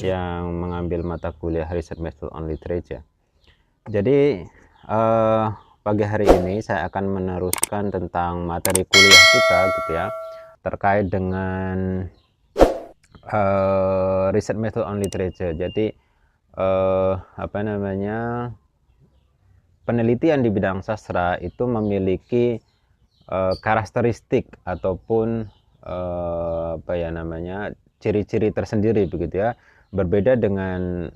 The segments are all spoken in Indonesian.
yang mengambil mata kuliah Research Method on Literature. Jadi pagi hari ini saya akan meneruskan tentang materi kuliah kita gitu ya, terkait dengan Research Method on Literature. Jadi penelitian di bidang sastra itu memiliki karakteristik ataupun ciri-ciri tersendiri begitu ya, berbeda dengan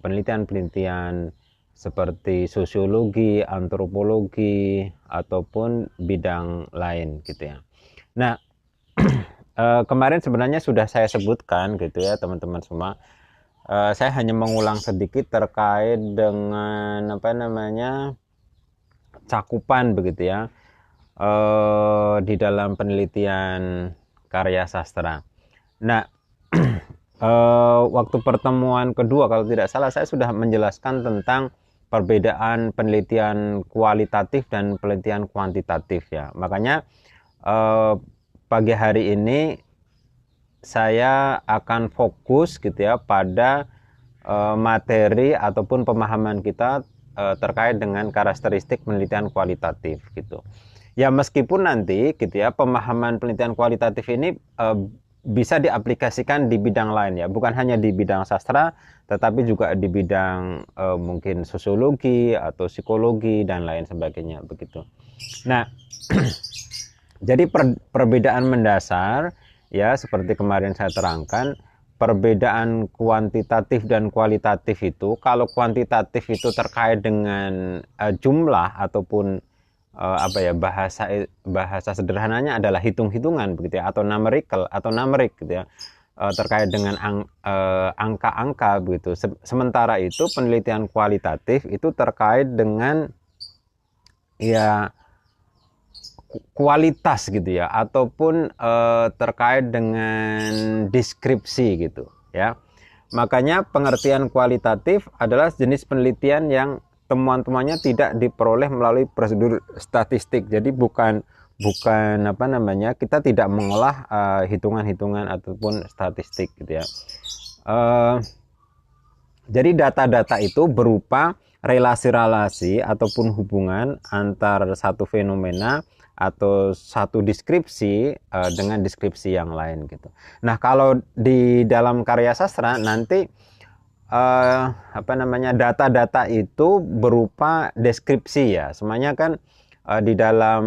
penelitian-penelitian seperti sosiologi, antropologi ataupun bidang lain gitu ya. Nah, kemarin sebenarnya sudah saya sebutkan gitu ya teman-teman semua. Saya hanya mengulang sedikit terkait dengan cakupan begitu ya di dalam penelitian karya sastra. Nah, waktu pertemuan kedua kalau tidak salah saya sudah menjelaskan tentang perbedaan penelitian kualitatif dan penelitian kuantitatif ya. Makanya pagi hari ini saya akan fokus gitu ya pada materi ataupun pemahaman kita terkait dengan karakteristik penelitian kualitatif gitu. Ya meskipun nanti gitu ya pemahaman penelitian kualitatif ini bisa diaplikasikan di bidang lain ya, bukan hanya di bidang sastra tetapi juga di bidang mungkin sosiologi atau psikologi dan lain sebagainya begitu. Nah, jadi perbedaan mendasar ya seperti kemarin saya terangkan, perbedaan kuantitatif dan kualitatif itu, kalau kuantitatif itu terkait dengan jumlah ataupun bahasa sederhananya adalah hitung-hitungan begitu ya, atau numerical atau numerik gitu ya, terkait dengan angka-angka begitu. Sementara itu penelitian kualitatif itu terkait dengan ya kualitas gitu ya, ataupun terkait dengan deskripsi gitu ya. Makanya pengertian kualitatif adalah jenis penelitian yang temuan-temuannya tidak diperoleh melalui prosedur statistik. Jadi bukan kita tidak mengolah hitungan-hitungan ataupun statistik gitu ya. Jadi data-data itu berupa relasi-relasi ataupun hubungan antar satu fenomena atau satu deskripsi dengan deskripsi yang lain gitu. Nah, kalau di dalam karya sastra nanti data-data itu berupa deskripsi ya. Semuanya kan di dalam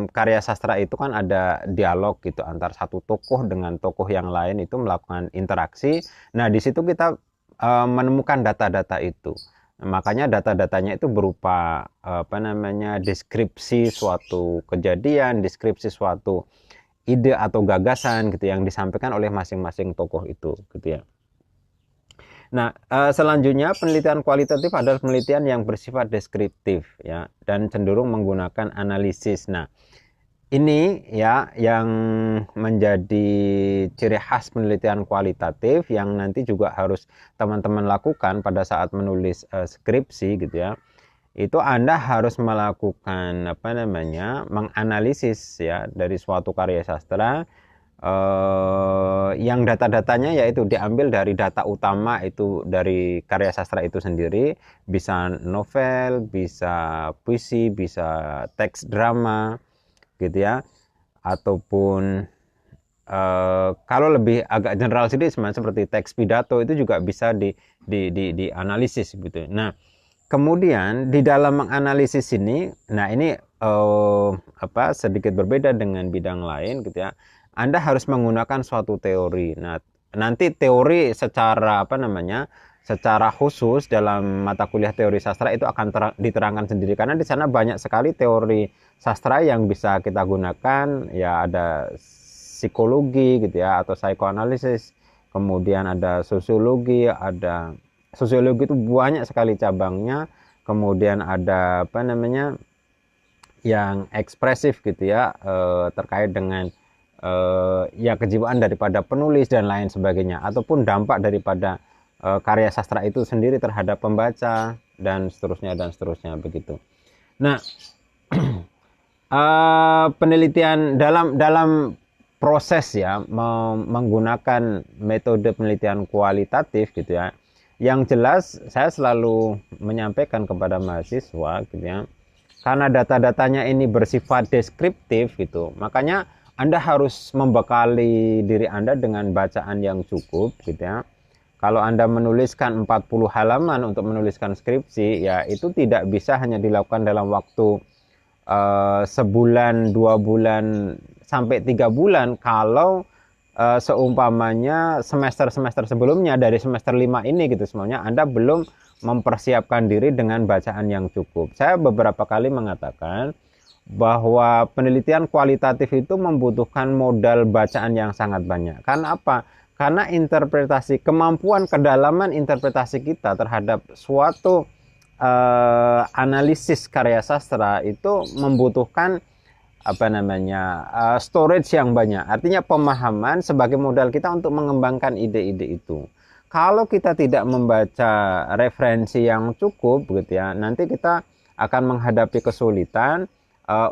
karya sastra itu kan ada dialog gitu antar satu tokoh dengan tokoh yang lain, itu melakukan interaksi. Nah, di situ kita menemukan data-data itu. Makanya data-datanya itu berupa deskripsi suatu kejadian, deskripsi suatu ide atau gagasan gitu yang disampaikan oleh masing-masing tokoh itu gitu ya. Nah, selanjutnya penelitian kualitatif adalah penelitian yang bersifat deskriptif ya dan cenderung menggunakan analisis. Nah, ini ya yang menjadi ciri khas penelitian kualitatif yang nanti juga harus teman-teman lakukan pada saat menulis skripsi gitu ya. Itu Anda harus melakukan menganalisis ya dari suatu karya sastra yang data-datanya yaitu diambil dari data utama itu dari karya sastra itu sendiri, bisa novel, bisa puisi, bisa teks drama gitu ya, ataupun kalau lebih agak general sendiri seperti teks pidato itu juga bisa dianalisis gitu. Nah, kemudian di dalam menganalisis ini, nah ini sedikit berbeda dengan bidang lain gitu ya. Anda harus menggunakan suatu teori. Nah, nanti teori secara secara khusus dalam mata kuliah teori sastra itu akan diterangkan sendiri karena di sana banyak sekali teori sastra yang bisa kita gunakan ya, ada psikologi gitu ya atau psikoanalisis, kemudian ada sosiologi itu banyak sekali cabangnya, kemudian ada yang ekspresif gitu ya terkait dengan ya kejiwaan daripada penulis dan lain sebagainya, ataupun dampak daripada karya sastra itu sendiri terhadap pembaca dan seterusnya begitu. Nah, penelitian dalam proses ya menggunakan metode penelitian kualitatif gitu ya. Yang jelas saya selalu menyampaikan kepada mahasiswa gitu ya, karena data-datanya ini bersifat deskriptif gitu, makanya Anda harus membekali diri Anda dengan bacaan yang cukup gitu ya. Kalau Anda menuliskan 40 halaman untuk menuliskan skripsi, ya itu tidak bisa hanya dilakukan dalam waktu sebulan, 2 bulan, sampai 3 bulan. Kalau seumpamanya semester-semester sebelumnya dari semester 5 ini gitu semuanya Anda belum mempersiapkan diri dengan bacaan yang cukup. Saya beberapa kali mengatakan bahwa penelitian kualitatif itu membutuhkan modal bacaan yang sangat banyak. Karena apa? Karena interpretasi, kemampuan kedalaman interpretasi kita terhadap suatu analisis karya sastra itu membutuhkan storage yang banyak. Artinya pemahaman sebagai modal kita untuk mengembangkan ide-ide itu. Kalau kita tidak membaca referensi yang cukup gitu ya, nanti kita akan menghadapi kesulitan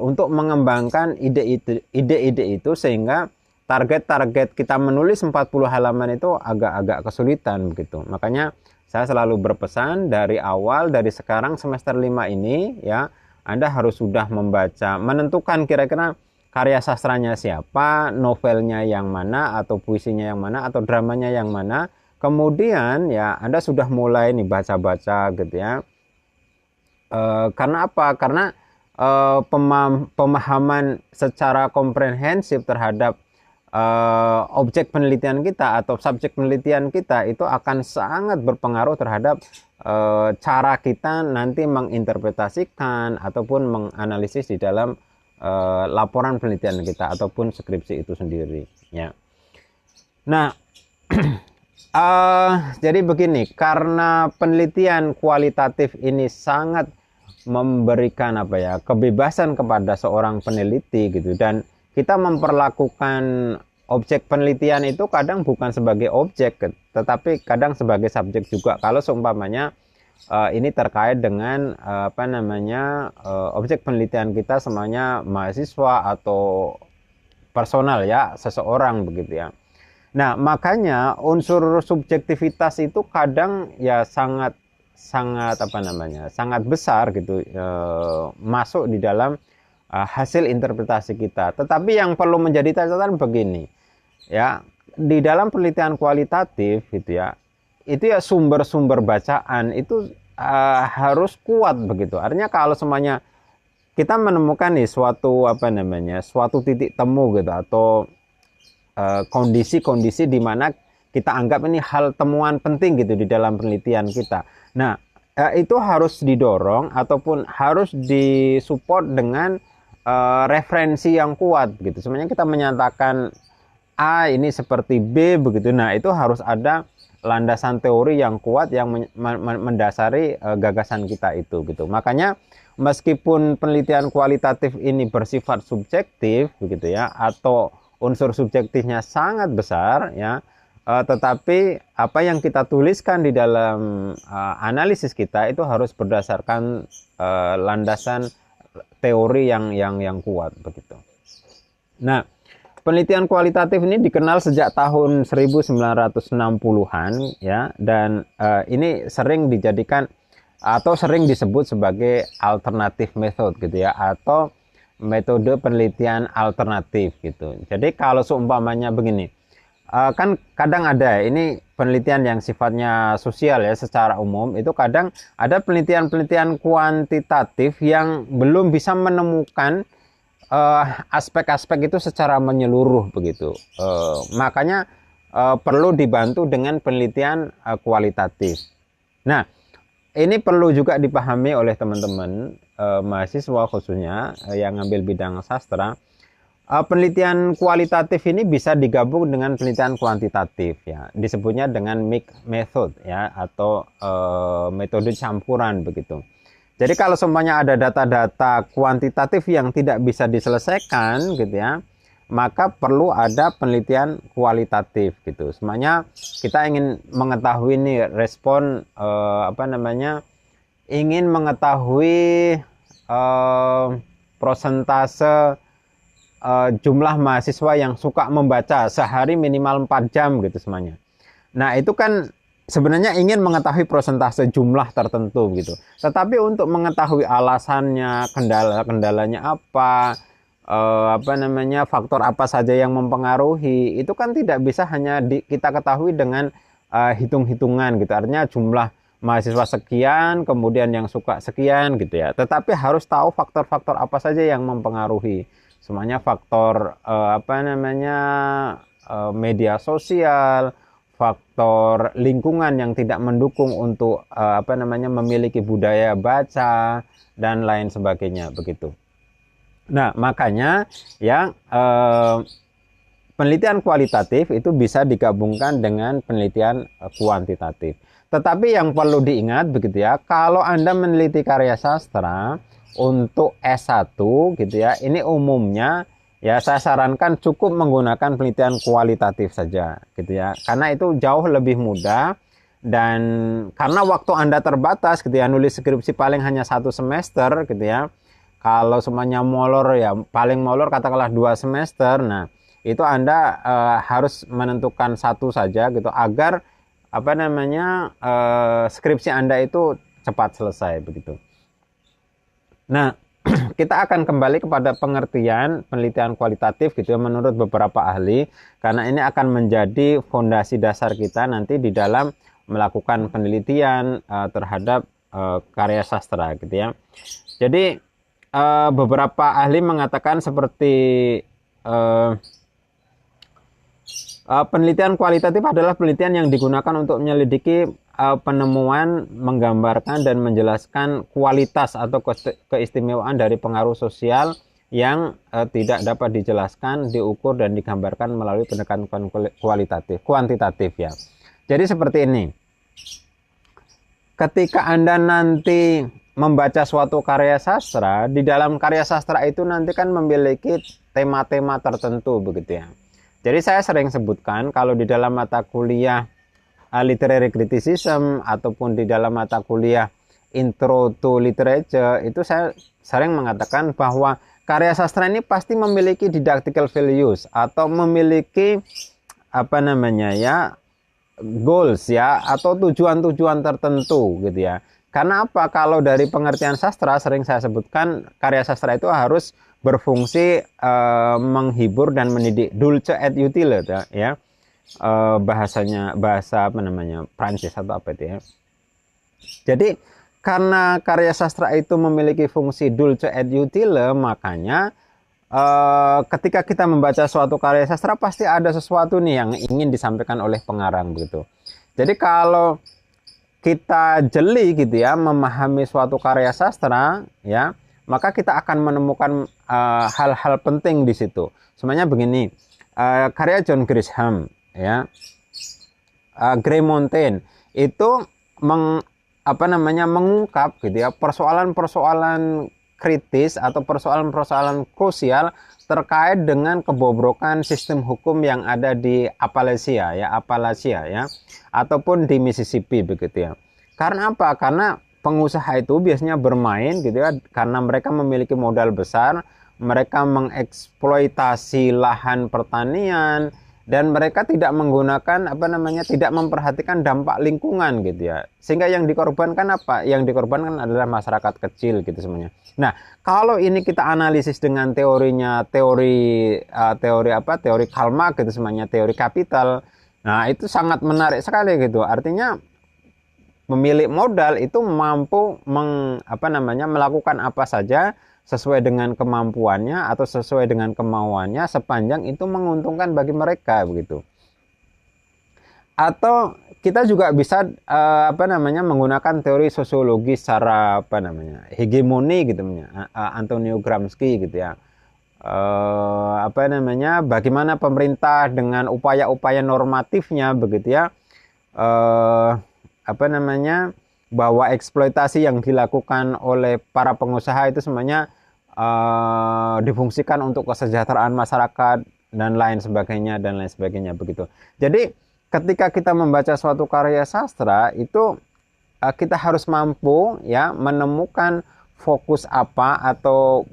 untuk mengembangkan ide-ide itu, sehingga target-target kita menulis 40 halaman itu agak-agak kesulitan begitu. Makanya saya selalu berpesan dari awal, dari sekarang semester 5 ini ya, Anda harus sudah membaca, menentukan kira-kira karya sastranya siapa, novelnya yang mana, atau puisinya yang mana, atau dramanya yang mana. Kemudian ya Anda sudah mulai nih baca-baca gitu ya. Karena apa? Karena pemahaman secara komprehensif terhadap objek penelitian kita atau subjek penelitian kita itu akan sangat berpengaruh terhadap cara kita nanti menginterpretasikan ataupun menganalisis di dalam laporan penelitian kita ataupun skripsi itu sendiri ya. Nah jadi begini, karena penelitian kualitatif ini sangat memberikan kebebasan kepada seorang peneliti gitu, dan kita memperlakukan objek penelitian itu kadang bukan sebagai objek, tetapi kadang sebagai subjek juga. Kalau seumpamanya ini terkait dengan objek penelitian kita semuanya mahasiswa atau personal ya, seseorang begitu ya. Nah, makanya unsur subjektivitas itu kadang ya sangat besar gitu masuk di dalam hasil interpretasi kita. Tetapi yang perlu menjadi catatan begini ya, di dalam penelitian kualitatif gitu ya, itu ya sumber-sumber bacaan itu harus kuat begitu. Artinya kalau semuanya kita menemukan nih suatu titik temu gitu, atau kondisi-kondisi di mana kita anggap ini hal temuan penting gitu di dalam penelitian kita. Nah, itu harus didorong ataupun harus disupport dengan referensi yang kuat gitu. Sebenarnya kita menyatakan A ini seperti B begitu. Nah, itu harus ada landasan teori yang kuat yang mendasari gagasan kita itu gitu. Makanya meskipun penelitian kualitatif ini bersifat subjektif begitu ya, atau unsur subjektifnya sangat besar ya, tetapi apa yang kita tuliskan di dalam analisis kita itu harus berdasarkan landasan teori yang kuat begitu. Nah, penelitian kualitatif ini dikenal sejak tahun 1960-an ya, dan ini sering dijadikan atau sering disebut sebagai alternatif method gitu ya, atau metode penelitian alternatif gitu. Jadi kalau seumpamanya begini, kan kadang ada ini penelitian yang sifatnya sosial ya, secara umum itu kadang ada penelitian-penelitian kuantitatif yang belum bisa menemukan aspek-aspek itu secara menyeluruh begitu. Makanya perlu dibantu dengan penelitian kualitatif. Nah, ini perlu juga dipahami oleh teman-teman mahasiswa khususnya yang ngambil bidang sastra. Penelitian kualitatif ini bisa digabung dengan penelitian kuantitatif ya, disebutnya dengan mixed method ya, atau metode campuran begitu. Jadi kalau semuanya ada data-data kuantitatif yang tidak bisa diselesaikan gitu ya, maka perlu ada penelitian kualitatif gitu. Semuanya kita ingin mengetahui nih respon ingin mengetahui prosentase jumlah mahasiswa yang suka membaca sehari minimal 4 jam gitu semuanya. Nah, itu kan sebenarnya ingin mengetahui persentase jumlah tertentu gitu. Tetapi untuk mengetahui alasannya, kendalanya apa namanya, faktor apa saja yang mempengaruhi, itu kan tidak bisa hanya kita ketahui dengan hitung-hitungan gitu. Artinya jumlah mahasiswa sekian, kemudian yang suka sekian gitu ya. Tetapi harus tahu faktor-faktor apa saja yang mempengaruhi. Semuanya faktor apa namanya, media sosial, faktor lingkungan yang tidak mendukung untuk apa namanya, memiliki budaya baca dan lain sebagainya begitu. Nah, makanya ya penelitian kualitatif itu bisa digabungkan dengan penelitian kuantitatif. Tetapi yang perlu diingat begitu ya, kalau Anda meneliti karya sastra untuk S1 gitu ya, ini umumnya ya saya sarankan cukup menggunakan penelitian kualitatif saja gitu ya. Karena itu jauh lebih mudah, dan karena waktu Anda terbatas gitu ya, nulis skripsi paling hanya 1 semester gitu ya. Kalau semuanya molor ya paling molor katakanlah 2 semester. Nah, itu Anda harus menentukan satu saja gitu agar apa namanya, skripsi Anda itu cepat selesai begitu. Nah, kita akan kembali kepada pengertian penelitian kualitatif gitu ya, menurut beberapa ahli, karena ini akan menjadi fondasi dasar kita nanti di dalam melakukan penelitian terhadap karya sastra gitu ya. Jadi beberapa ahli mengatakan seperti penelitian kualitatif adalah penelitian yang digunakan untuk menyelidiki penemuan, menggambarkan dan menjelaskan kualitas atau keistimewaan dari pengaruh sosial yang tidak dapat dijelaskan, diukur dan digambarkan melalui pendekatan kuantitatif ya. Jadi seperti ini. Ketika Anda nanti membaca suatu karya sastra, di dalam karya sastra itu nanti kan memiliki tema-tema tertentu begitu ya. Jadi saya sering sebutkan kalau di dalam mata kuliah literary criticism ataupun di dalam mata kuliah intro to literature, itu saya sering mengatakan bahwa karya sastra ini pasti memiliki didactical values atau memiliki apa namanya ya, goals ya, atau tujuan-tujuan tertentu gitu ya. Karena apa? Kalau dari pengertian sastra sering saya sebutkan karya sastra itu harus berfungsi menghibur dan mendidik, dulce et utile ya, bahasanya bahasa apa namanya, Prancis atau apa itu ya. Jadi karena karya sastra itu memiliki fungsi dulce et utile, makanya ketika kita membaca suatu karya sastra pasti ada sesuatu nih yang ingin disampaikan oleh pengarang begitu. Jadi kalau kita jeli gitu ya memahami suatu karya sastra ya, maka kita akan menemukan hal-hal penting di situ. Sebenarnya begini, karya John Grisham ya, Grey Mountain itu mengungkap gitu ya persoalan-persoalan kritis atau persoalan-persoalan krusial terkait dengan kebobrokan sistem hukum yang ada di Appalachia ya, ataupun di Mississippi begitu ya. Karena apa? Karena pengusaha itu biasanya bermain gitu ya, karena mereka memiliki modal besar, mereka mengeksploitasi lahan pertanian dan mereka tidak menggunakan tidak memperhatikan dampak lingkungan gitu ya. Sehingga yang dikorbankan apa? Yang dikorbankan adalah masyarakat kecil gitu semuanya. Nah, kalau ini kita analisis dengan teorinya, teori Karl Marx gitu semuanya, teori kapital. Nah, itu sangat menarik sekali gitu. Artinya pemilik modal itu mampu melakukan apa saja sesuai dengan kemampuannya atau sesuai dengan kemauannya sepanjang itu menguntungkan bagi mereka begitu. Atau kita juga bisa menggunakan teori sosiologi secara hegemoni gitu Antonio Gramsci gitu ya. Bagaimana pemerintah dengan upaya-upaya normatifnya begitu ya, bahwa eksploitasi yang dilakukan oleh para pengusaha itu semuanya difungsikan untuk kesejahteraan masyarakat dan lain sebagainya begitu. Jadi ketika kita membaca suatu karya sastra itu kita harus mampu ya menemukan fokus apa atau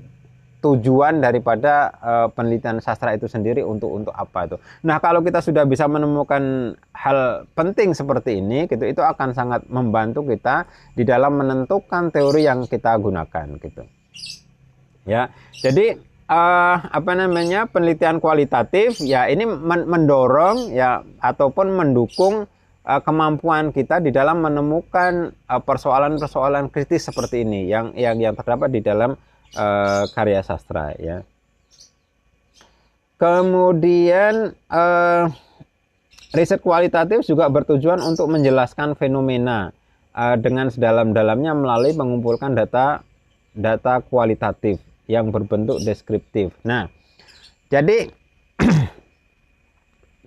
tujuan daripada penelitian sastra itu sendiri untuk apa itu. Nah, kalau kita sudah bisa menemukan hal penting seperti ini gitu, itu akan sangat membantu kita di dalam menentukan teori yang kita gunakan gitu. Ya. Jadi penelitian kualitatif ya ini mendorong ya ataupun mendukung kemampuan kita di dalam menemukan persoalan-persoalan kritis seperti ini yang terdapat di dalam karya sastra ya. Kemudian riset kualitatif juga bertujuan untuk menjelaskan fenomena dengan sedalam-dalamnya melalui mengumpulkan data kualitatif yang berbentuk deskriptif. Nah, jadi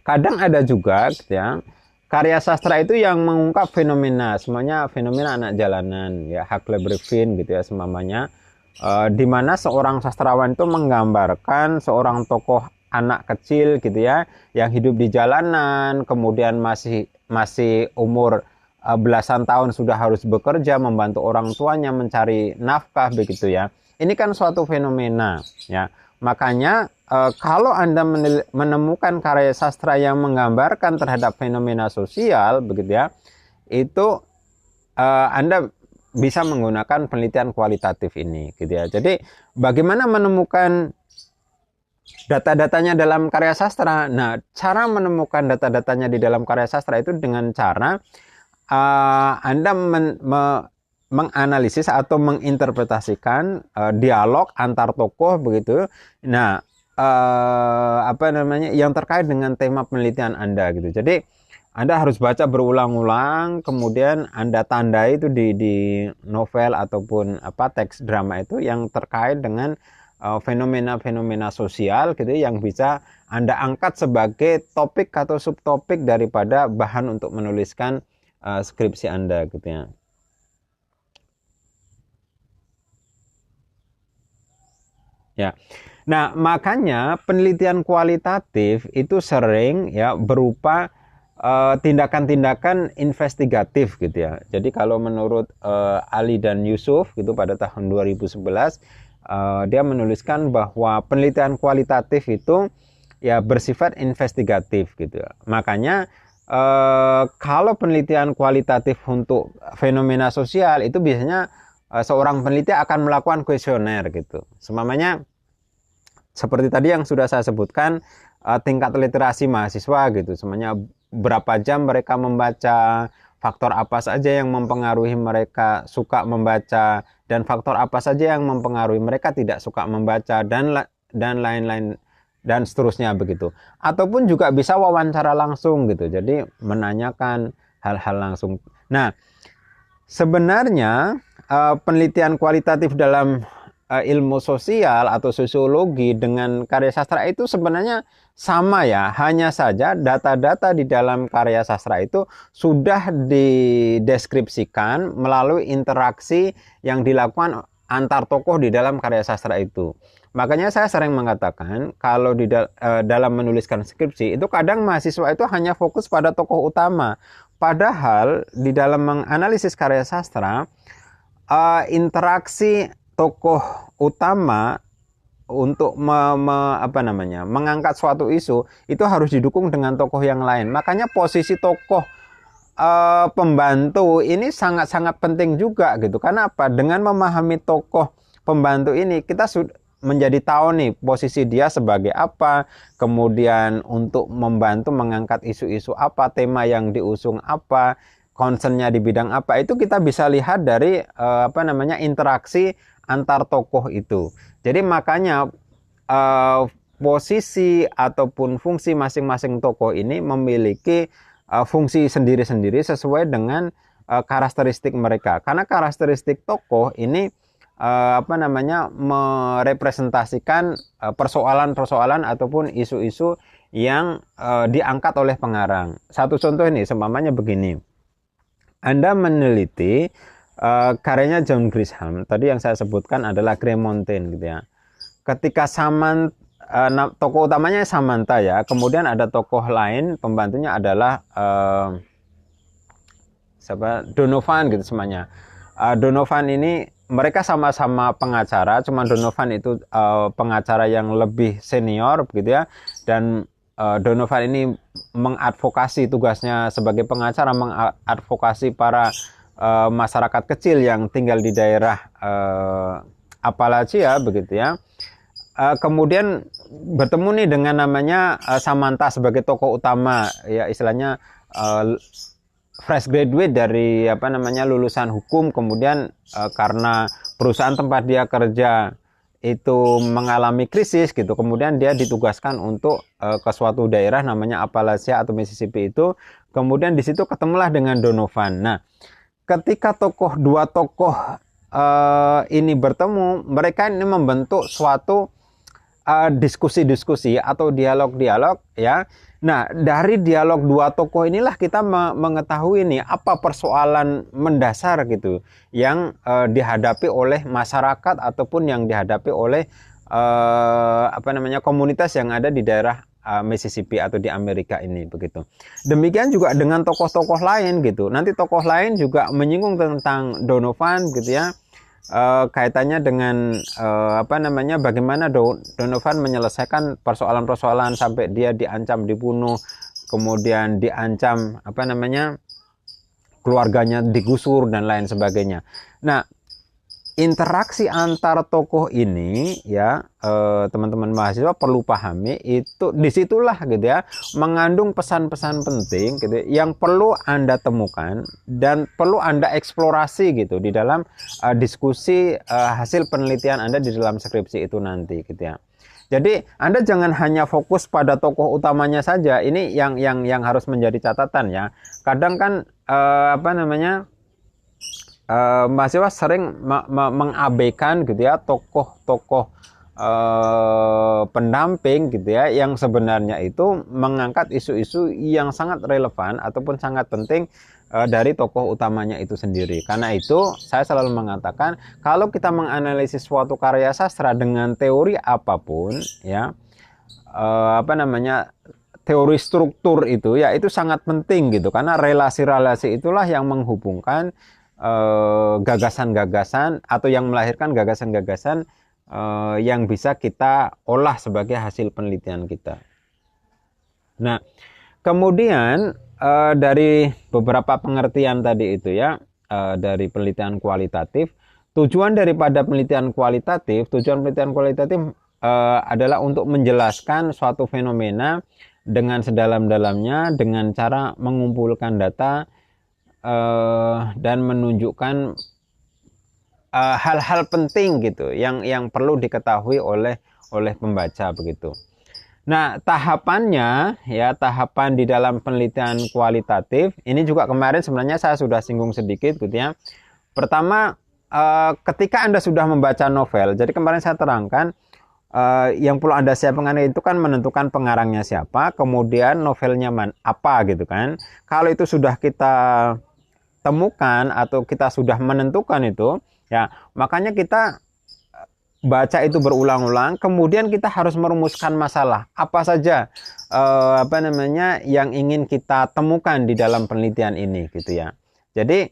kadang ada juga ya karya sastra itu yang mengungkap fenomena, semuanya fenomena anak jalanan ya, Huckleberry Finn gitu ya semamanya. Di mana seorang sastrawan itu menggambarkan seorang tokoh anak kecil gitu ya yang hidup di jalanan, kemudian masih umur belasan tahun sudah harus bekerja membantu orang tuanya mencari nafkah begitu ya. Ini kan suatu fenomena ya. Makanya kalau Anda menemukan karya sastra yang menggambarkan terhadap fenomena sosial begitu ya, itu Anda bisa menggunakan penelitian kualitatif ini gitu ya. Jadi bagaimana menemukan data-datanya dalam karya sastra? Nah, cara menemukan data-datanya di dalam karya sastra itu dengan cara Anda menganalisis atau menginterpretasikan dialog antar tokoh begitu. Nah, yang terkait dengan tema penelitian Anda gitu. Jadi Anda harus baca berulang-ulang, kemudian Anda tandai itu di novel ataupun teks drama itu yang terkait dengan fenomena-fenomena sosial gitu yang bisa Anda angkat sebagai topik atau subtopik daripada bahan untuk menuliskan skripsi Anda gitu ya. Ya. Nah, makanya penelitian kualitatif itu sering ya berupa tindakan-tindakan investigatif gitu ya. Jadi kalau menurut Ali dan Yusuf gitu pada tahun 2011 dia menuliskan bahwa penelitian kualitatif itu ya bersifat investigatif gitu ya. Makanya kalau penelitian kualitatif untuk fenomena sosial itu biasanya seorang peneliti akan melakukan kuesioner gitu. Semamanya seperti tadi yang sudah saya sebutkan tingkat literasi mahasiswa gitu. Semuanya berapa jam mereka membaca, faktor apa saja yang mempengaruhi mereka suka membaca, dan faktor apa saja yang mempengaruhi mereka tidak suka membaca, dan lain-lain dan seterusnya begitu. Ataupun juga bisa wawancara langsung gitu. Jadi menanyakan hal-hal langsung. Nah, sebenarnya penelitian kualitatif dalam ilmu sosial atau sosiologi dengan karya sastra itu sebenarnya sama ya, hanya saja data-data di dalam karya sastra itu sudah dideskripsikan melalui interaksi yang dilakukan antar tokoh di dalam karya sastra itu. Makanya saya sering mengatakan kalau dalam menuliskan skripsi itu kadang mahasiswa itu hanya fokus pada tokoh utama, padahal di dalam menganalisis karya sastra interaksi tokoh utama untuk mengangkat suatu isu itu harus didukung dengan tokoh yang lain. Makanya posisi tokoh pembantu ini sangat-sangat penting juga gitu. Karena apa? Dengan memahami tokoh pembantu ini kita sudah menjadi tahu nih posisi dia sebagai apa, kemudian untuk membantu mengangkat isu-isu apa, tema yang diusung apa, concernnya di bidang apa, itu kita bisa lihat dari interaksi antar tokoh itu. Jadi makanya posisi ataupun fungsi masing-masing tokoh ini memiliki fungsi sendiri-sendiri sesuai dengan karakteristik mereka. Karena karakteristik tokoh ini merepresentasikan persoalan-persoalan ataupun isu-isu yang diangkat oleh pengarang. Satu contoh ini, seumpamanya begini. Anda meneliti karyanya John Grisham, tadi yang saya sebutkan adalah Grey Mountain gitu ya. Ketika tokoh utamanya Samantha ya, kemudian ada tokoh lain pembantunya adalah Donovan gitu semuanya. Donovan ini mereka sama-sama pengacara, cuma Donovan itu pengacara yang lebih senior begitu ya, dan Donovan ini mengadvokasi, tugasnya sebagai pengacara mengadvokasi para masyarakat kecil yang tinggal di daerah Appalachia begitu ya. Kemudian bertemu nih dengan namanya Samantha sebagai tokoh utama ya, istilahnya fresh graduate dari lulusan hukum, kemudian karena perusahaan tempat dia kerja itu mengalami krisis gitu, kemudian dia ditugaskan untuk ke suatu daerah namanya Appalachia atau Mississippi itu, kemudian di situ ketemulah dengan Donovan. Nah, ketika dua tokoh ini bertemu, mereka ini membentuk suatu diskusi-diskusi atau dialog-dialog ya. Nah, dari dialog dua tokoh inilah kita mengetahui nih apa persoalan mendasar gitu yang dihadapi oleh masyarakat ataupun yang dihadapi oleh komunitas yang ada di daerah Mississippi atau di Amerika ini begitu. Demikian juga dengan tokoh-tokoh lain gitu. Nanti tokoh lain juga menyinggung tentang Donovan gitu ya. Kaitannya dengan bagaimana Donovan menyelesaikan persoalan-persoalan sampai dia diancam dibunuh, kemudian diancam keluarganya digusur dan lain sebagainya. Nah, interaksi antar tokoh ini ya, teman-teman mahasiswa perlu pahami, itu disitulah gitu ya mengandung pesan-pesan penting gitu yang perlu Anda temukan dan perlu Anda eksplorasi gitu di dalam diskusi hasil penelitian Anda di dalam skripsi itu nanti gitu ya. Jadi Anda jangan hanya fokus pada tokoh utamanya saja. Ini yang harus menjadi catatan ya. Kadang kan mahasiswa sering mengabaikan gitu ya tokoh-tokoh pendamping gitu ya, yang sebenarnya itu mengangkat isu-isu yang sangat relevan ataupun sangat penting dari tokoh utamanya itu sendiri. Karena itu saya selalu mengatakan kalau kita menganalisis suatu karya sastra dengan teori apapun ya, teori struktur itu ya itu sangat penting gitu, karena relasi-relasi itulah yang menghubungkan gagasan-gagasan atau yang melahirkan gagasan-gagasan yang bisa kita olah sebagai hasil penelitian kita. Nah, kemudian dari beberapa pengertian tadi itu ya, dari penelitian kualitatif, tujuan penelitian kualitatif adalah untuk menjelaskan suatu fenomena dengan sedalam-dalamnya dengan cara mengumpulkan data dan menunjukkan hal-hal penting gitu yang perlu diketahui oleh pembaca begitu. Nah, tahapan di dalam penelitian kualitatif ini juga kemarin sebenarnya saya sudah singgung sedikit gitu ya. Pertama, ketika Anda sudah membaca novel, jadi kemarin saya terangkan yang perlu Anda siapkan itu kan menentukan pengarangnya siapa, kemudian novelnya apa gitu kan. Kalau itu sudah kita temukan atau kita sudah menentukan itu ya, makanya kita baca itu berulang-ulang, kemudian kita harus merumuskan masalah apa saja yang ingin kita temukan di dalam penelitian ini gitu ya. Jadi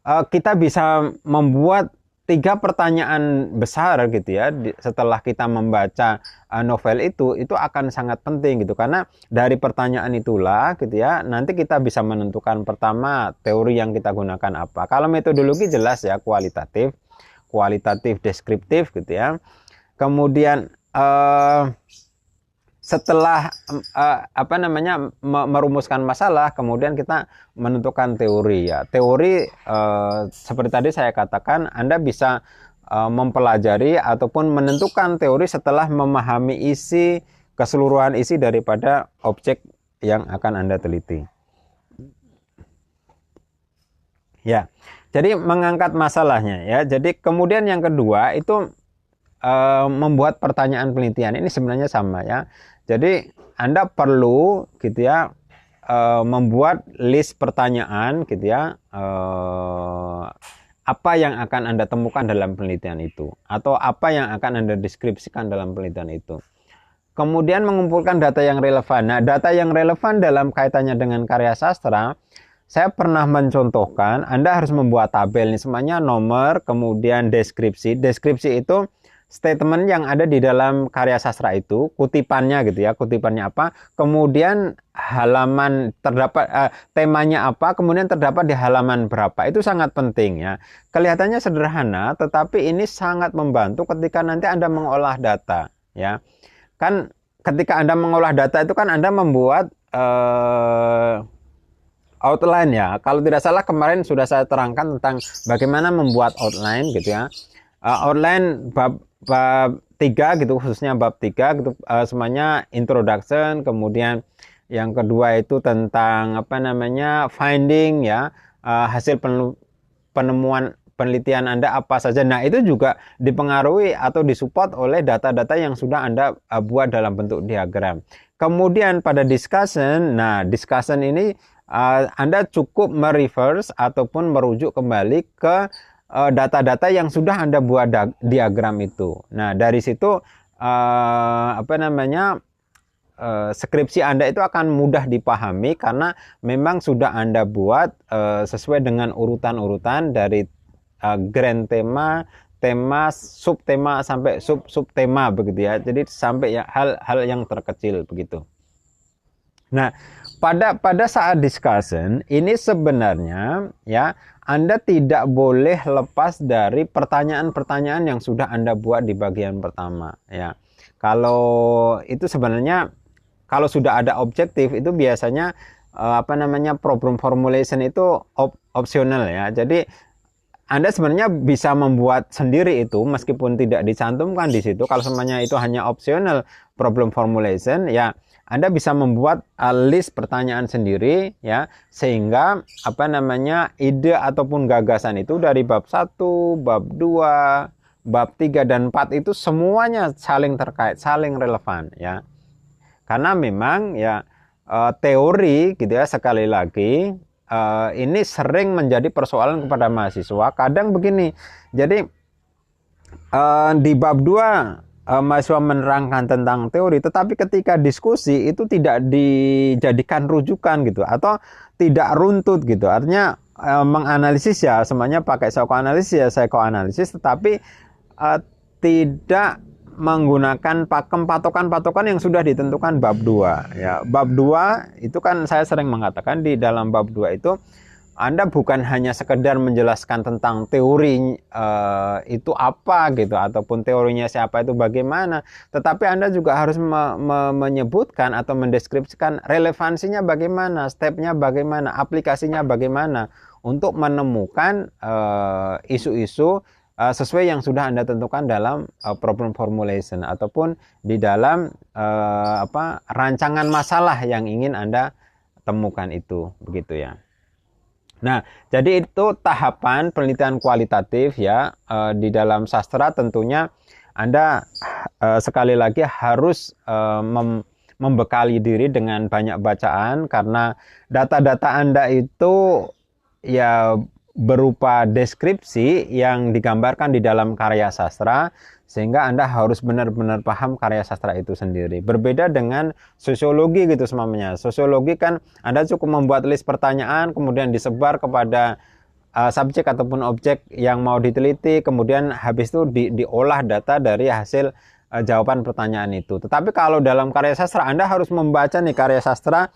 kita bisa membuat 3 pertanyaan besar gitu ya setelah kita membaca novel itu akan sangat penting gitu, karena dari pertanyaan itulah gitu ya nanti kita bisa menentukan pertama teori yang kita gunakan apa. Kalau metodologi jelas ya kualitatif, deskriptif gitu ya. Kemudian setelah merumuskan masalah, kemudian kita menentukan teori ya. Teori seperti tadi saya katakan, Anda bisa mempelajari ataupun menentukan teori setelah memahami keseluruhan isi daripada objek yang akan Anda teliti. Ya. Jadi mengangkat masalahnya ya. Jadi kemudian yang kedua itu membuat pertanyaan penelitian. Ini sebenarnya sama ya. Jadi Anda perlu gitu ya membuat list pertanyaan gitu ya, apa yang akan Anda temukan dalam penelitian itu atau apa yang akan Anda deskripsikan dalam penelitian itu. Kemudian mengumpulkan data yang relevan. Nah, data yang relevan dalam kaitannya dengan karya sastra saya pernah mencontohkan, Anda harus membuat tabel nih, semuanya nomor, kemudian deskripsi. Deskripsi itu statement yang ada di dalam karya sastra itu, kutipannya gitu ya, kutipannya apa, kemudian halaman terdapat, temanya apa, kemudian terdapat di halaman berapa. Itu sangat penting ya. Kelihatannya sederhana, tetapi ini sangat membantu ketika nanti Anda mengolah data ya. Kan ketika Anda mengolah data itu kan Anda membuat outline ya. Kalau tidak salah kemarin sudah saya terangkan tentang bagaimana membuat outline gitu ya. Outline bab 3 gitu, khususnya bab 3 gitu, semuanya introduction, kemudian yang kedua itu tentang apa namanya finding ya, hasil penemuan penelitian Anda apa saja. Nah, itu juga dipengaruhi atau disupport oleh data-data yang sudah Anda buat dalam bentuk diagram. Kemudian pada discussion, nah discussion ini Anda cukup mereverse ataupun merujuk kembali ke data-data yang sudah Anda buat diagram itu. Nah, dari situ apa namanya skripsi Anda itu akan mudah dipahami karena memang sudah Anda buat sesuai dengan urutan-urutan dari grand tema, tema, subtema sampai subtema begitu ya. Jadi sampai ya hal-hal yang terkecil begitu. Nah, pada saat discussion ini sebenarnya ya Anda tidak boleh lepas dari pertanyaan-pertanyaan yang sudah Anda buat di bagian pertama ya. Kalau itu sebenarnya kalau sudah ada objektif itu biasanya apa namanya problem formulation itu opsional ya. Jadi Anda sebenarnya bisa membuat sendiri itu meskipun tidak dicantumkan di situ. Kalau semuanya itu hanya optional problem formulation ya, Anda bisa membuat list pertanyaan sendiri ya, sehingga apa namanya ide ataupun gagasan itu dari bab 1, bab 2, bab 3 dan 4 itu semuanya saling terkait, saling relevan ya. Karena memang ya teori gitu ya, sekali lagi ini sering menjadi persoalan kepada mahasiswa. Kadang begini, jadi di bab 2 mahasiswa menerangkan tentang teori, tetapi ketika diskusi itu tidak dijadikan rujukan gitu, atau tidak runtut gitu. Artinya menganalisis ya semuanya pakai psikoanalisis, tetapi tidak menggunakan patokan-patokan yang sudah ditentukan bab 2 ya. Bab 2 itu kan saya sering mengatakan di dalam bab 2 itu Anda bukan hanya sekedar menjelaskan tentang teori itu apa gitu, ataupun teorinya siapa itu bagaimana, tetapi Anda juga harus menyebutkan atau mendeskripsikan relevansinya bagaimana, stepnya bagaimana, aplikasinya bagaimana untuk menemukan isu-isu sesuai yang sudah Anda tentukan dalam problem formulation ataupun di dalam rancangan masalah yang ingin Anda temukan itu, begitu ya. Nah, jadi itu tahapan penelitian kualitatif ya di dalam sastra. Tentunya Anda sekali lagi harus membekali diri dengan banyak bacaan, karena data-data Anda itu ya berupa deskripsi yang digambarkan di dalam karya sastra, sehingga Anda harus benar-benar paham karya sastra itu sendiri. Berbeda dengan sosiologi gitu semuanya. Sosiologi kan Anda cukup membuat list pertanyaan, kemudian disebar kepada subjek ataupun objek yang mau diteliti, kemudian habis itu diolah data dari hasil jawaban pertanyaan itu. Tetapi kalau dalam karya sastra Anda harus membaca nih karya sastra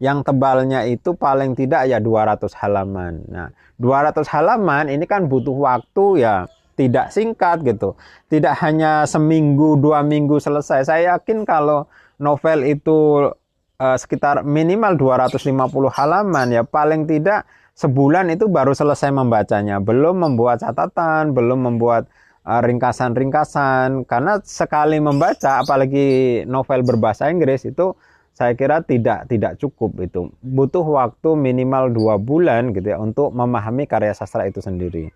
yang tebalnya itu paling tidak ya 200 halaman. Nah, 200 halaman ini kan butuh waktu ya tidak singkat gitu. Tidak hanya seminggu, 2 minggu selesai. Saya yakin kalau novel itu sekitar minimal 250 halaman ya paling tidak sebulan itu baru selesai membacanya. Belum membuat catatan, belum membuat ringkasan-ringkasan. Karena sekali membaca, apalagi novel berbahasa Inggris, itu saya kira tidak cukup itu. Butuh waktu minimal 2 bulan gitu ya untuk memahami karya sastra itu sendiri.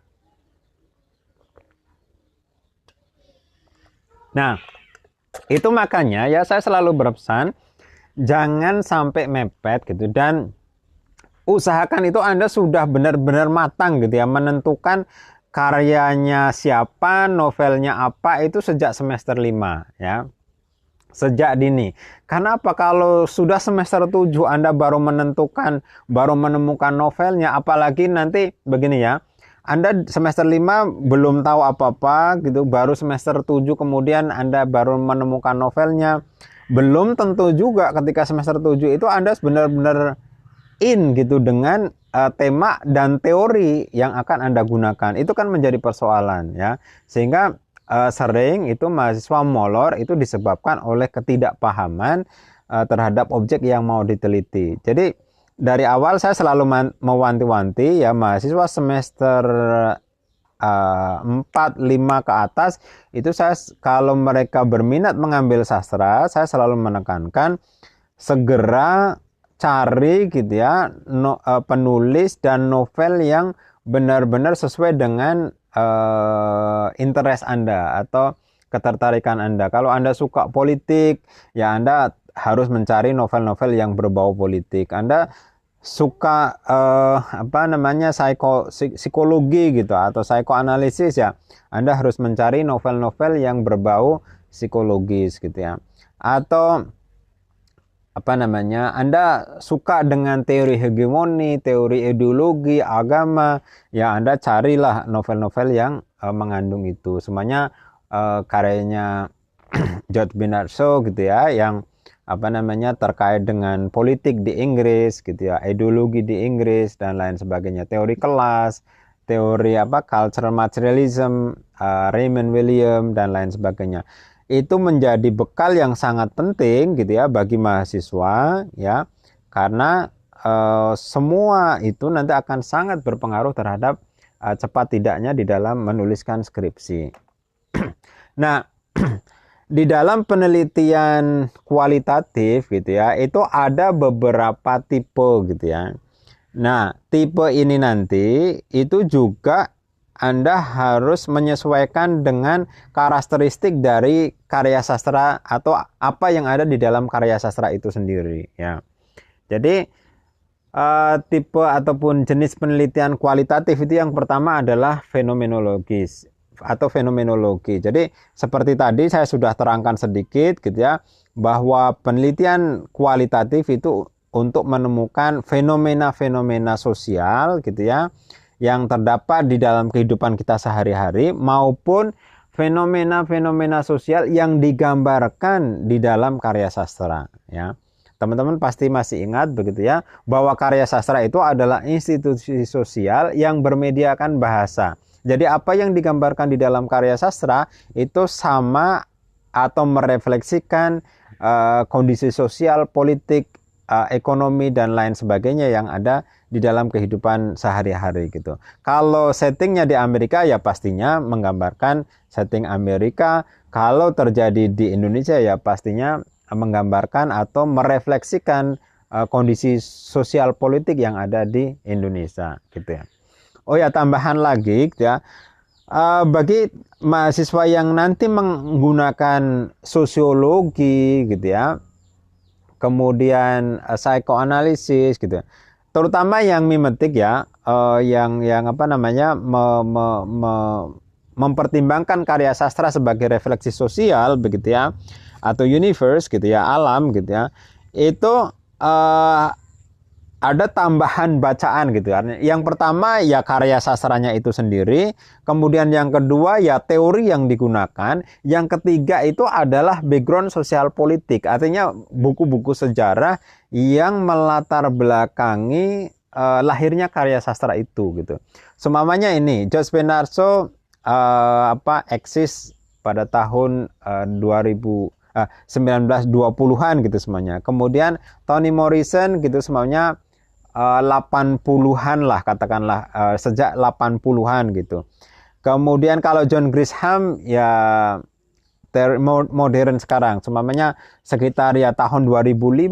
Nah, itu makanya ya saya selalu berpesan jangan sampai mepet gitu, dan usahakan itu Anda sudah benar-benar matang gitu ya, menentukan karyanya siapa, novelnya apa itu sejak semester 5 ya. sejak dini. Karena apa? Kalau sudah semester 7 Anda baru menemukan novelnya, apalagi nanti begini ya. Anda semester 5 belum tahu apa-apa gitu, baru semester 7 kemudian Anda baru menemukan novelnya. Belum tentu juga ketika semester 7 itu Anda benar-benar in gitu dengan tema dan teori yang akan Anda gunakan. Itu kan menjadi persoalan ya. Sehingga sering itu mahasiswa molor itu disebabkan oleh ketidakpahaman terhadap objek yang mau diteliti. Jadi dari awal saya selalu mewanti-wanti ya mahasiswa semester 4, 5 ke atas itu saya kalau mereka berminat mengambil sastra, saya selalu menekankan segera cari gitu ya penulis dan novel yang benar-benar sesuai dengan interest Anda atau ketertarikan Anda. Kalau Anda suka politik, ya Anda harus mencari novel-novel yang berbau politik. Anda suka psikologi gitu atau psikoanalisis, ya Anda harus mencari novel-novel yang berbau psikologis gitu ya. Atau Anda suka dengan teori hegemoni, teori ideologi, agama, ya Anda carilah novel-novel yang mengandung itu. Semuanya karyanya George Bernard Shaw gitu ya, yang terkait dengan politik di Inggris gitu ya, ideologi di Inggris dan lain sebagainya, teori kelas, teori cultural materialism, Raymond Williams dan lain sebagainya. Itu menjadi bekal yang sangat penting gitu ya bagi mahasiswa ya, karena semua itu nanti akan sangat berpengaruh terhadap cepat tidaknya di dalam menuliskan skripsi. Nah, di dalam penelitian kualitatif gitu ya, itu ada beberapa tipe gitu ya. Nah, tipe ini nanti itu juga Anda harus menyesuaikan dengan karakteristik dari karya sastra atau apa yang ada di dalam karya sastra itu sendiri ya. Jadi tipe ataupun jenis penelitian kualitatif itu yang pertama adalah fenomenologis atau fenomenologi. Jadi seperti tadi saya sudah terangkan sedikit gitu ya, bahwa penelitian kualitatif itu untuk menemukan fenomena-fenomena sosial gitu ya, yang terdapat di dalam kehidupan kita sehari-hari maupun fenomena-fenomena sosial yang digambarkan di dalam karya sastra ya. Teman-teman pasti masih ingat begitu ya, bahwa karya sastra itu adalah institusi sosial yang bermediakan bahasa. Jadi apa yang digambarkan di dalam karya sastra itu sama atau merefleksikan kondisi sosial, politik, ekonomi dan lain sebagainya yang ada di dalam kehidupan sehari-hari gitu. Kalau settingnya di Amerika ya pastinya menggambarkan setting Amerika. Kalau terjadi di Indonesia ya pastinya menggambarkan atau merefleksikan kondisi sosial politik yang ada di Indonesia gitu ya. Oh ya, tambahan lagi ya, bagi mahasiswa yang nanti menggunakan sosiologi gitu ya, kemudian psikoanalisis gitu ya, terutama yang mimetik ya, yang mempertimbangkan karya sastra sebagai refleksi sosial begitu ya, atau universe gitu ya, alam gitu ya, itu ada tambahan bacaan gitu kan. Yang pertama ya karya sastranya itu sendiri, kemudian yang kedua ya teori yang digunakan, yang ketiga itu adalah background sosial politik, artinya buku-buku sejarah yang melatar belakangi lahirnya karya sastra itu gitu. Seumpamanya ini George Bernard Shaw eksis pada tahun 1920-an gitu semuanya. Kemudian Toni Morrison gitu semuanya 80-an lah katakanlah, sejak 80-an gitu. Kemudian kalau John Grisham ya modern sekarang, semuanya sekitar ya tahun 2005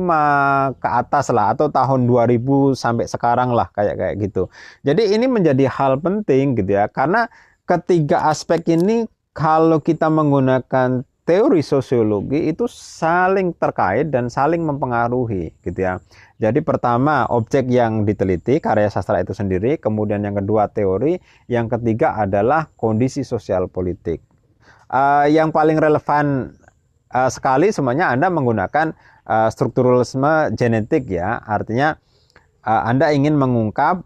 ke atas lah, atau tahun 2000 sampai sekarang lah kayak gitu. Jadi ini menjadi hal penting gitu ya, karena ketiga aspek ini kalau kita menggunakan teori sosiologi itu saling terkait dan saling mempengaruhi gitu ya. Jadi pertama objek yang diteliti, karya sastra itu sendiri, kemudian yang kedua teori, yang ketiga adalah kondisi sosial politik. Yang paling relevan sekali semuanya Anda menggunakan strukturalisme genetik ya, artinya Anda ingin mengungkap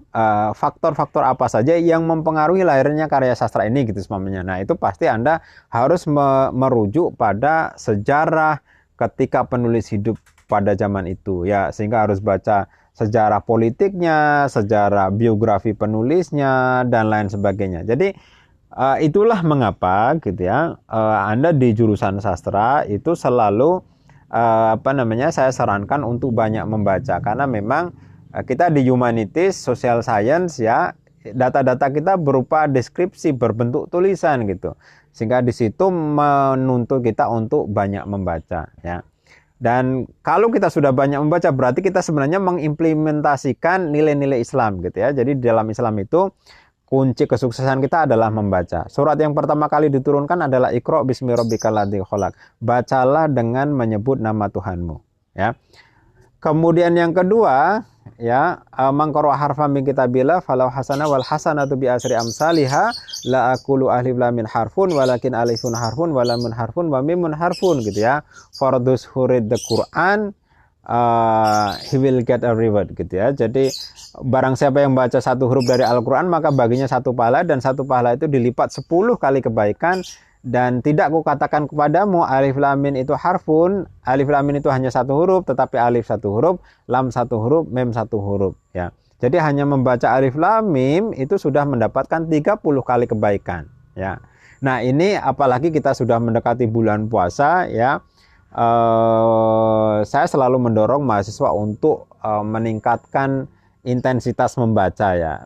faktor-faktor apa saja yang mempengaruhi lahirnya karya sastra ini gitu semuanya. Nah, itu pasti Anda harus merujuk pada sejarah ketika penulis hidup pada zaman itu ya, sehingga harus baca sejarah politiknya, sejarah biografi penulisnya dan lain sebagainya. Jadi itulah mengapa gitu ya, Anda di jurusan sastra itu selalu saya sarankan untuk banyak membaca, karena memang kita di humanities, social science ya, data-data kita berupa deskripsi berbentuk tulisan gitu. Sehingga di situ menuntut kita untuk banyak membaca ya. Dan kalau kita sudah banyak membaca berarti kita sebenarnya mengimplementasikan nilai-nilai Islam gitu ya. Jadi di dalam Islam itu kunci kesuksesan kita adalah membaca. Surat yang pertama kali diturunkan adalah Iqra bismi rabbikal ladzi khalaq. Bacalah dengan menyebut nama Tuhanmu ya. Kemudian yang kedua ya, mangkara harfan min kitabillah falau hasana wal hasanatu bi asri amsalha la aqulu alif lam mim harfun walakin alifun harfun wa lamun harfun wa mimun harfun gitu ya. For those who read the Quran he will get a reward gitu ya. Jadi barang siapa yang baca satu huruf dari Al-Quran maka baginya satu pahala, dan satu pahala itu dilipat 10 kali kebaikan. Dan tidak kukatakan kepadamu alif lam mim itu harfun, alif lam mim itu hanya satu huruf, tetapi alif satu huruf, lam satu huruf, mim satu huruf ya. Jadi hanya membaca alif lam mim itu sudah mendapatkan 30 kali kebaikan ya. Nah, ini apalagi kita sudah mendekati bulan puasa ya. Saya selalu mendorong mahasiswa untuk meningkatkan intensitas membaca ya.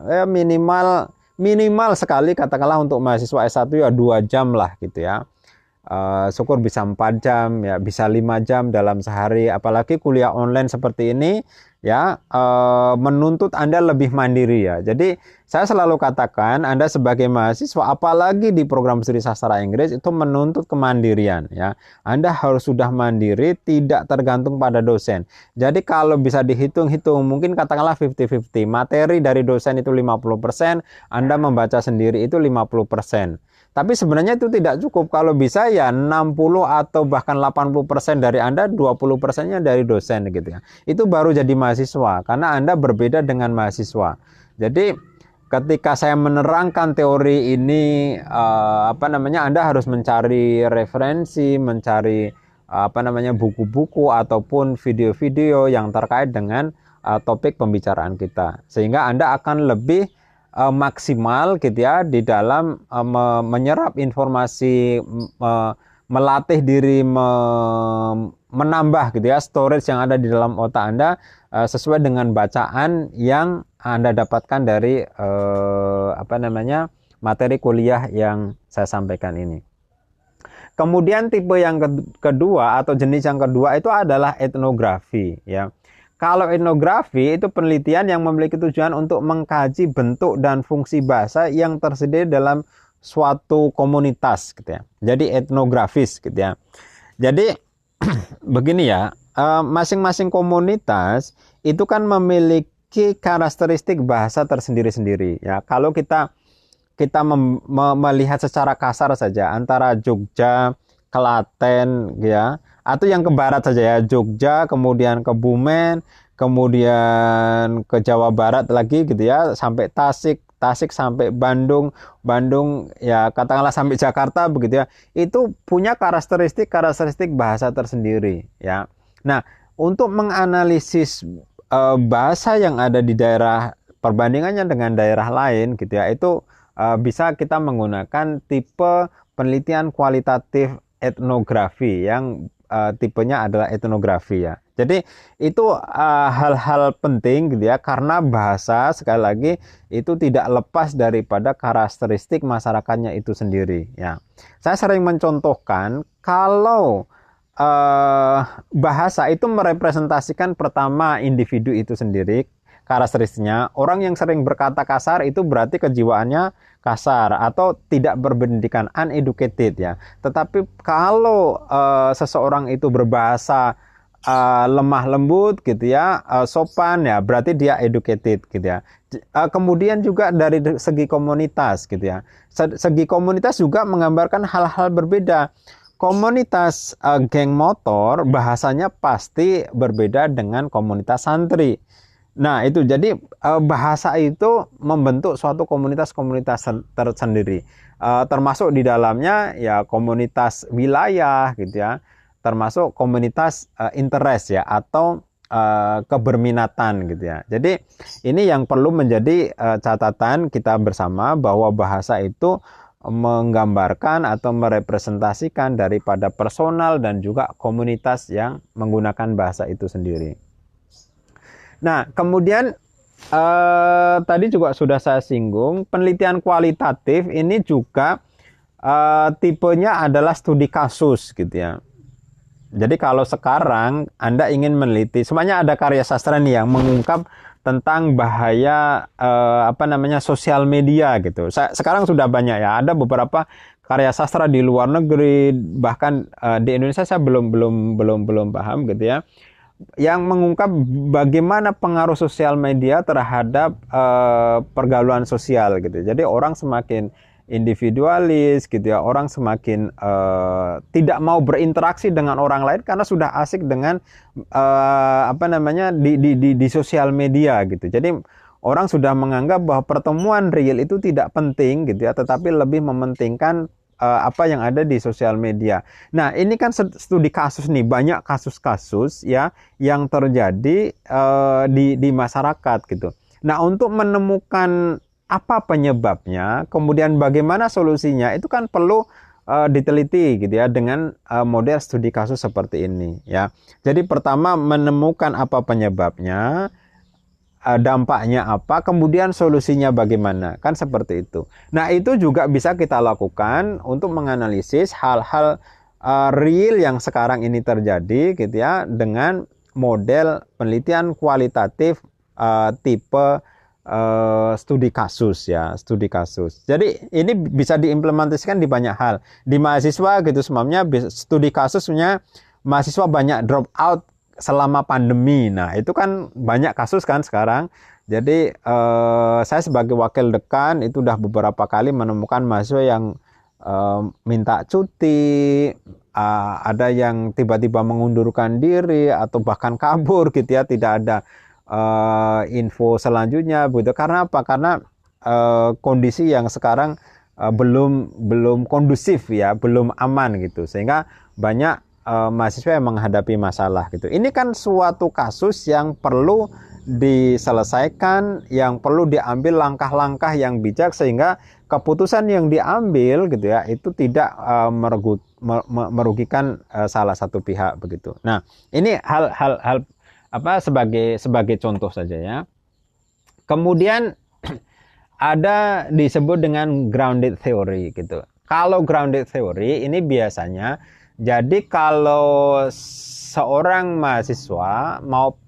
Minimal sekali katakanlah untuk mahasiswa S1 ya 2 jam lah gitu ya. Syukur bisa 4 jam ya, bisa 5 jam dalam sehari. Apalagi kuliah online seperti ini ya, menuntut Anda lebih mandiri ya. Jadi saya selalu katakan Anda sebagai mahasiswa apalagi di program studi sastra Inggris itu menuntut kemandirian ya. Anda harus sudah mandiri, tidak tergantung pada dosen. Jadi kalau bisa dihitung-hitung mungkin katakanlah 50-50. Materi dari dosen itu 50%, Anda membaca sendiri itu 50%. Tapi sebenarnya itu tidak cukup. Kalau bisa ya 60 atau bahkan 80% dari Anda, 20%-nya dari dosen gitu ya. Itu baru jadi mahasiswa, karena Anda berbeda dengan mahasiswa. Jadi ketika saya menerangkan teori ini, Anda harus mencari referensi, mencari buku-buku ataupun video-video yang terkait dengan topik pembicaraan kita. Sehingga Anda akan lebih maksimal gitu ya di dalam menyerap informasi, melatih diri, menambah gitu ya storage yang ada di dalam otak Anda sesuai dengan bacaan yang Anda dapatkan dari materi kuliah yang saya sampaikan ini. Kemudian tipe yang kedua atau jenis yang kedua itu adalah etnografi ya. Kalau etnografi itu penelitian yang memiliki tujuan untuk mengkaji bentuk dan fungsi bahasa yang tersedia dalam suatu komunitas gitu ya. Jadi etnografis gitu ya. Jadi begini ya, masing-masing komunitas itu kan memiliki karakteristik bahasa tersendiri-sendiri ya. Kalau kita melihat secara kasar saja antara Jogja, Klaten ya, atau yang ke barat saja ya, Jogja, kemudian ke Bumen, kemudian ke Jawa Barat lagi gitu ya, sampai Tasik sampai Bandung ya katakanlah sampai Jakarta begitu ya. Itu punya karakteristik bahasa tersendiri ya. Nah, untuk menganalisis bahasa yang ada di daerah, perbandingannya dengan daerah lain gitu ya, itu bisa kita menggunakan tipe penelitian kualitatif etnografi yang tipenya adalah etnografi ya. Jadi itu hal-hal penting gitu ya, karena bahasa sekali lagi itu tidak lepas daripada karakteristik masyarakatnya itu sendiri ya. Saya sering mencontohkan kalau bahasa itu merepresentasikan pertama individu itu sendiri, karakteristiknya. Orang yang sering berkata kasar itu berarti kejiwaannya kasar atau tidak berpendidikan, uneducated ya. Tetapi kalau seseorang itu berbahasa lemah lembut gitu ya, sopan ya, berarti dia educated gitu ya. Kemudian juga dari segi komunitas gitu ya. Segi komunitas juga menggambarkan hal-hal berbeda. komunitas geng motor bahasanya pasti berbeda dengan komunitas santri. Nah, itu jadi bahasa itu membentuk suatu komunitas-komunitas tersendiri. Termasuk di dalamnya ya komunitas wilayah gitu ya. Termasuk komunitas interest ya atau keberminatan gitu ya. Jadi ini yang perlu menjadi catatan kita bersama bahwa bahasa itu menggambarkan atau merepresentasikan daripada personal dan juga komunitas yang menggunakan bahasa itu sendiri. Nah, kemudian tadi juga sudah saya singgung, penelitian kualitatif ini juga tipenya adalah studi kasus gitu ya. Jadi kalau sekarang Anda ingin meneliti, semuanya ada karya sastra nih yang mengungkap tentang bahaya sosial media gitu. Sekarang sudah banyak ya, ada beberapa karya sastra di luar negeri, bahkan di Indonesia saya belum paham gitu ya, yang mengungkap bagaimana pengaruh sosial media terhadap pergaulan sosial gitu. Jadi orang semakin individualis gitu ya, orang semakin tidak mau berinteraksi dengan orang lain karena sudah asik dengan di sosial media gitu. Jadi orang sudah menganggap bahwa pertemuan real itu tidak penting gitu ya, tetapi lebih mementingkan apa yang ada di sosial media. Nah, ini kan studi kasus nih, banyak kasus-kasus ya yang terjadi di masyarakat gitu. Nah, untuk menemukan apa penyebabnya, kemudian bagaimana solusinya, itu kan perlu diteliti gitu ya dengan model studi kasus seperti ini ya. Jadi pertama menemukan apa penyebabnya, dampaknya apa, kemudian solusinya bagaimana, kan seperti itu. Nah, itu juga bisa kita lakukan untuk menganalisis hal-hal real yang sekarang ini terjadi gitu ya dengan model penelitian kualitatif tipe studi kasus ya, studi kasus. Jadi ini bisa diimplementasikan di banyak hal. Di mahasiswa gitu semuanya studi kasusnya mahasiswa banyak drop out selama pandemi. Nah, itu kan banyak kasus kan sekarang. Jadi saya sebagai wakil dekan itu udah beberapa kali menemukan mahasiswa yang minta cuti, ada yang tiba-tiba mengundurkan diri atau bahkan kabur gitu ya, tidak ada info selanjutnya begitu. Karena apa? Karena kondisi yang sekarang belum kondusif ya, belum aman gitu. Sehingga banyak mahasiswa yang menghadapi masalah gitu. Ini kan suatu kasus yang perlu diselesaikan, yang perlu diambil langkah-langkah yang bijak sehingga keputusan yang diambil gitu ya itu tidak merugikan salah satu pihak begitu. Nah, ini hal sebagai contoh saja ya. Kemudian ada disebut dengan grounded theory gitu. Kalau grounded theory ini biasanya jadi kalau seorang mahasiswa mau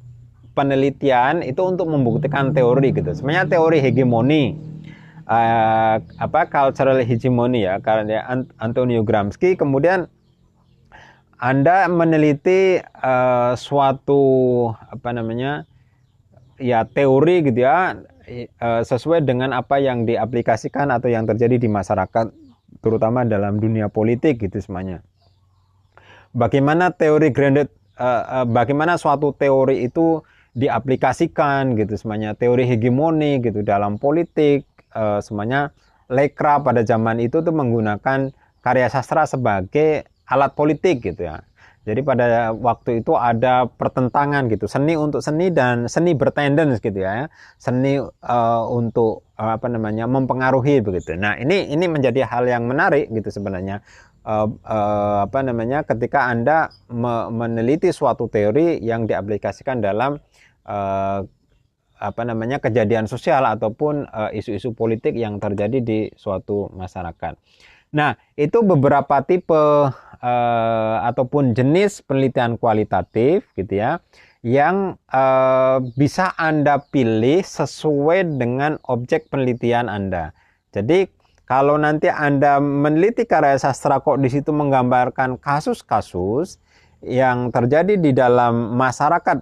penelitian itu untuk membuktikan teori gitu. Sebenarnya teori hegemoni, cultural hegemony ya, karena Antonio Gramsci. Kemudian Anda meneliti suatu teori gitu ya, sesuai dengan apa yang diaplikasikan atau yang terjadi di masyarakat, terutama dalam dunia politik gitu semuanya. Bagaimana teori grounded, bagaimana suatu teori itu diaplikasikan gitu semuanya, teori hegemoni gitu dalam politik, semuanya. Lekra pada zaman itu tuh menggunakan karya sastra sebagai alat politik gitu ya. Jadi pada waktu itu ada pertentangan gitu, seni untuk seni dan seni bertendens gitu ya, seni untuk mempengaruhi begitu. Nah, ini menjadi hal yang menarik gitu sebenarnya. Ketika Anda meneliti suatu teori yang diaplikasikan dalam kejadian sosial ataupun isu-isu politik yang terjadi di suatu masyarakat. Nah, itu beberapa tipe ataupun jenis penelitian kualitatif gitu ya, yang bisa Anda pilih sesuai dengan objek penelitian Anda. Jadi kalau nanti Anda meneliti karya sastra kok di situ menggambarkan kasus-kasus yang terjadi di dalam masyarakat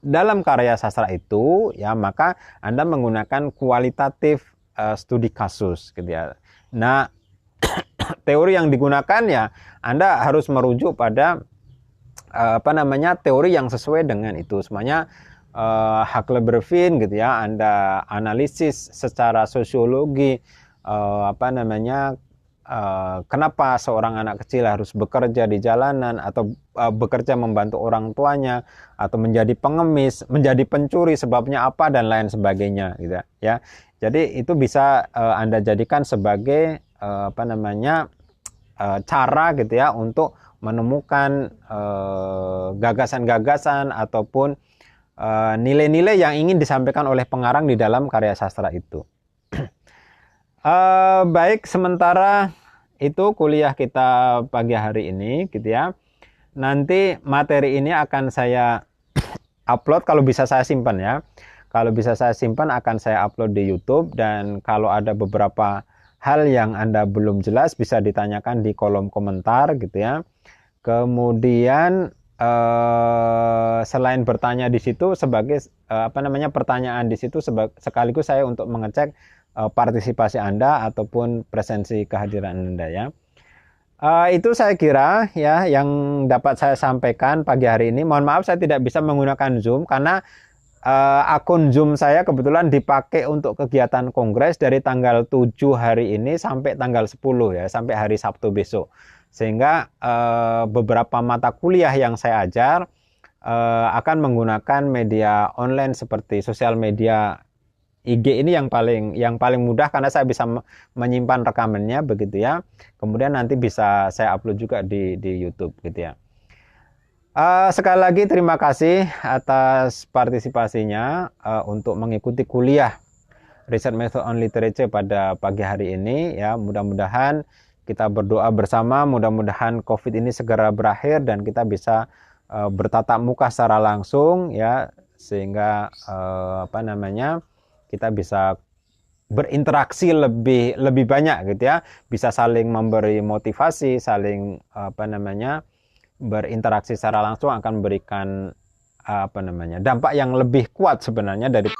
dalam karya sastra itu, ya maka Anda menggunakan kualitatif studi kasus gitu ya. Nah, teori yang digunakan ya Anda harus merujuk pada teori yang sesuai dengan itu. Semuanya Huckleberry gitu ya, Anda analisis secara sosiologi kenapa seorang anak kecil harus bekerja di jalanan atau bekerja membantu orang tuanya atau menjadi pengemis, menjadi pencuri, sebabnya apa dan lain sebagainya gitu ya. Jadi itu bisa Anda jadikan sebagai cara gitu ya untuk menemukan gagasan-gagasan ataupun nilai-nilai yang ingin disampaikan oleh pengarang di dalam karya sastra itu. Baik, sementara itu kuliah kita pagi hari ini gitu ya. Nanti materi ini akan saya upload, kalau bisa saya simpan ya. Kalau bisa saya simpan akan saya upload di YouTube, dan kalau ada beberapa hal yang Anda belum jelas bisa ditanyakan di kolom komentar gitu ya. Kemudian selain bertanya di situ sebagai pertanyaan di situ sekaligus saya untuk mengecek partisipasi Anda ataupun presensi kehadiran Anda ya. Itu saya kira ya yang dapat saya sampaikan pagi hari ini. Mohon maaf saya tidak bisa menggunakan Zoom karena akun Zoom saya kebetulan dipakai untuk kegiatan kongres dari tanggal 7 hari ini sampai tanggal 10 ya, sampai hari Sabtu besok. Sehingga beberapa mata kuliah yang saya ajar akan menggunakan media online seperti sosial media IG ini yang paling mudah karena saya bisa menyimpan rekamannya begitu ya. Kemudian nanti bisa saya upload juga di YouTube gitu ya. Sekali lagi terima kasih atas partisipasinya untuk mengikuti kuliah Research Method on Literature pada pagi hari ini ya. Mudah-mudahan kita berdoa bersama, mudah-mudahan COVID ini segera berakhir dan kita bisa bertatap muka secara langsung ya, sehingga kita bisa berinteraksi lebih banyak gitu ya, bisa saling memberi motivasi, saling berinteraksi secara langsung akan memberikan dampak yang lebih kuat sebenarnya dari